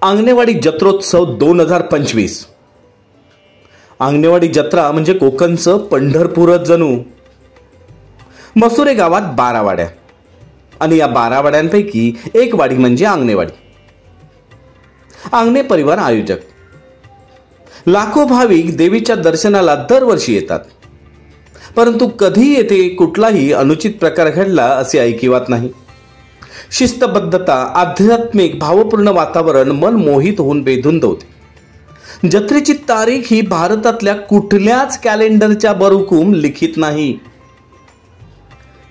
आंगणेवाडी जत्रोत्सव 2025। आंगणेवाडी जत्रा म्हणजे कोकणचं पंढरपूरच जणू। मसुरे गावात 12 वाड्या आणि या 12 वाड्यांपैकी एक वाडी म्हणजे आंगणेवाडी। आंगणे परिवार आयोजक लाखो भाविक देवीच्या दर्शनाला दरवर्षी येतात, परंतु कधी येथे कुठलाही अनुचित प्रकार घडला असे ऐकिवात नाही। शिस्तबद्धता, आध्यात्मिक भावपूर्ण वातावरण मन मोहित होऊन बेधुंद होते। जत्रेची तारीख ही भारतातल्या कुठल्याच कॅलेंडरच्या बरुकूम लिखित नाही।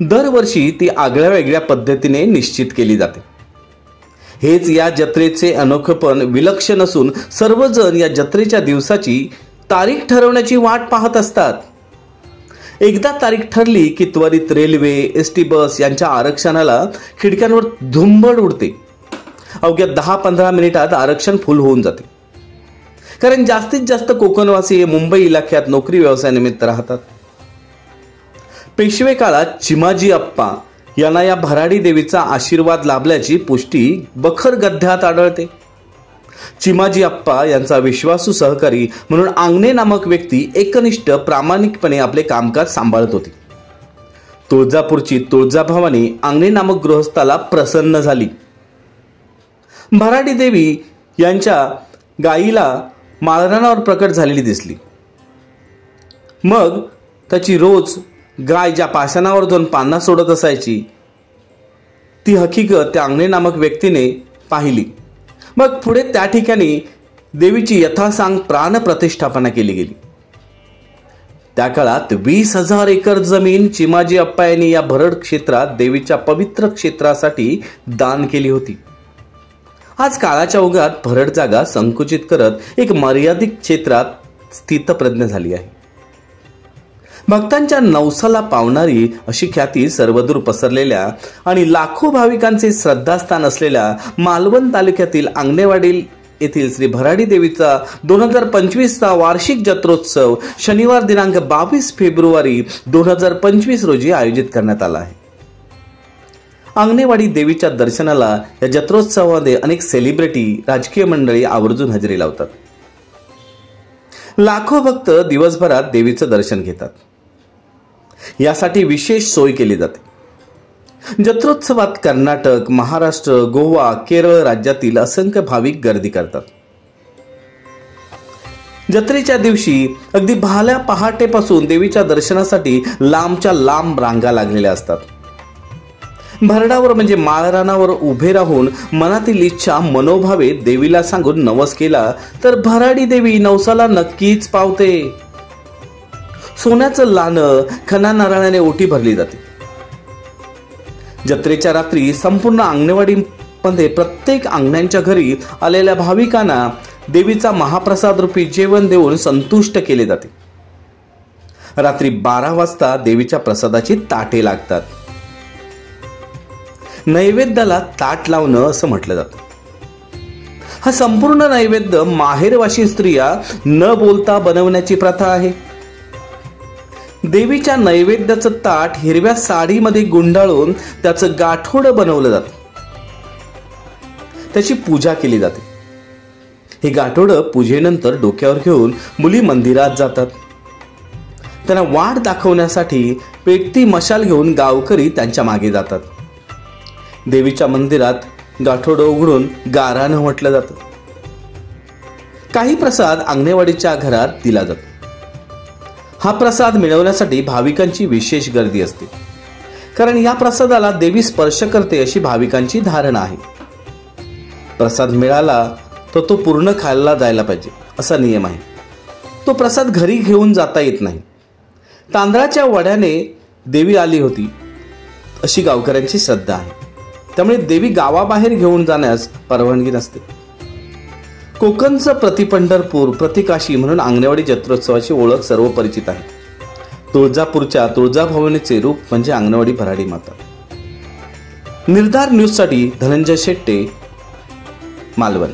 दरवर्षी ती आगळ्या वेगळ्या पद्धतीने निश्चित केली जाते। हेच या जत्रेचे अनोखेपण विलक्षण असून सर्वजण या जत्रेच्या दिवसाची तारीख ठरवण्याची वाट पाहत असतात। एकदा तारीख ठरली की त्वरित रेल्वे, एसटी बस यांच्या आरक्षणाला खिडक्यांवर धुंबड उडते। अवघ्या 10-15 मिनिटात आरक्षण फुल होऊन जाते, कारण जास्तीत जास्त कोकणवासी हे मुंबई इलाख्यात नोकरी व्यवसायानिमित्त राहतात। पेशवे काळात चिमाजी अप्पा यांना या भराडी देवीचा आशीर्वाद लाभल्याची पुष्टी बखर गद्यात आढळते। चिमाजी अप्पा यांचा विश्वासू सहकारी म्हणून आंगणे नामक व्यक्ती एकनिष्ठ प्रामाणिकपणे आपले कामकाज सांभाळत होती। तुळजापूरची तुळजाभवानी आंगणे नामक गृहस्थाला प्रसन्न झाली। भराडी देवी यांच्या गायीला माळरानावर प्रकट झालेली दिसली। मग त्याची रोज गाय ज्या पाषाणावर जाऊन पानं सोडत असायची ती हकीकत त्या आंगणे नामक व्यक्तीने पाहिली। मग पुढे त्या ठिकाणी देवीची यथासांग प्राण प्रतिष्ठापना केली गेली। त्या काळात 20,000 एकर जमीन चिमाजी अप्पा यांनी या भरड क्षेत्रात देवीच्या पवित्र क्षेत्रासाठी दान केली होती। आज काळाच्या ओघात भरड जागा संकुचित करत एक मर्यादित क्षेत्रात स्थितप्रज्ञ झाली आहे। भक्तांच्या नवसाला पावणारी अशी ख्याती सर्वदूर पसरलेल्या आणि लाखो भाविकांचे श्रद्धास्थान असलेल्या मालवण तालुक्यातील आंगणेवाडी येथील श्री भराडी देवीचा 2025चा वार्षिक जत्रोत्सव शनिवार दिनांक 22 फेब्रुवारी 2025 रोजी आयोजित करण्यात आला आहे। आंगणेवाडी देवीच्या दर्शनाला या जत्रोत्सवामध्ये अनेक सेलिब्रिटी, राजकीय मंडळी आवर्जून हजेरी लावतात। लाखो भक्त दिवसभरात देवीचं दर्शन घेतात। यासाठी विशेष सोय केली जाते। जत्रोत्सवात कर्नाटक, महाराष्ट्र, गोवा, केरळ राज्यातील असंख्य भाविक गर्दी करतात। जत्रेच्या दिवशी अगदी भाल्या पहाटेपासून देवीच्या दर्शनासाठी लांबच्या लांब रांगा लागलेल्या असतात। भरडावर म्हणजे माळरानावर उभे राहून मनातील इच्छा मनोभावे देवीला सांगून नवस केला तर भराडी देवी नवसाला नक्कीच पावते। सोन्याचं लानं खणा नारळाने ओटी भरली जाते। जत्रेच्या रात्री संपूर्ण आंगणेवाडीमध्ये प्रत्येक आंगण्यांच्या घरी आलेल्या भाविकांना देवीचा महाप्रसाद रूपी जेवण देऊन संतुष्ट केले जाते। रात्री 12 वाजता देवीच्या प्रसादाची ताटे लागतात। नैवेद्याला ताट लावणं असं म्हटलं जातं। हा संपूर्ण नैवेद्य माहेरवाशी स्त्रिया न बोलता बनवण्याची प्रथा आहे। देवीच्या नैवेद्याचं ताट हिरव्या साडीमध्ये गुंडाळून त्याचं गाठोडं बनवलं जातं। त्याची पूजा केली जाते। हे गाठोडं पूजेनंतर डोक्यावर घेऊन मुली मंदिरात जातात। त्यांना वाट दाखवण्यासाठी पेटती मशाल घेऊन गावकरी त्यांच्या मागे जातात। देवीच्या मंदिरात गाठोडं उघडून गारानं म्हटलं जातं। काही प्रसाद आंगणेवाडीच्या घरात दिला जातो। हा प्रसाद मिळवण्यासाठी भाविकांची विशेष गर्दी असते, कारण या प्रसादाला देवी स्पर्श करते अशी भाविकांची धारणा आहे। प्रसाद मिळाला तर तो पूर्ण खायला जायला पाहिजे असा नियम आहे। तो प्रसाद घरी घेऊन जाता येत नाही। तांदळाच्या वड्याने देवी आली होती अशी गावकऱ्यांची श्रद्धा आहे, त्यामुळे देवी गावाबाहेर घेऊन जाण्यास परवानगी नसते। कोकणचं प्रतिपंढरपूर, प्रतिकाशी म्हणून आंगणेवाडी जत्रोत्सवाची ओळख सर्व परिचित आहे। तुळजापूरच्या तुळजाभवानीचे रूप म्हणजे आंगणेवाडी भराडी माता। निर्धार न्यूजसाठी धनंजय शेट्टे, मालवण।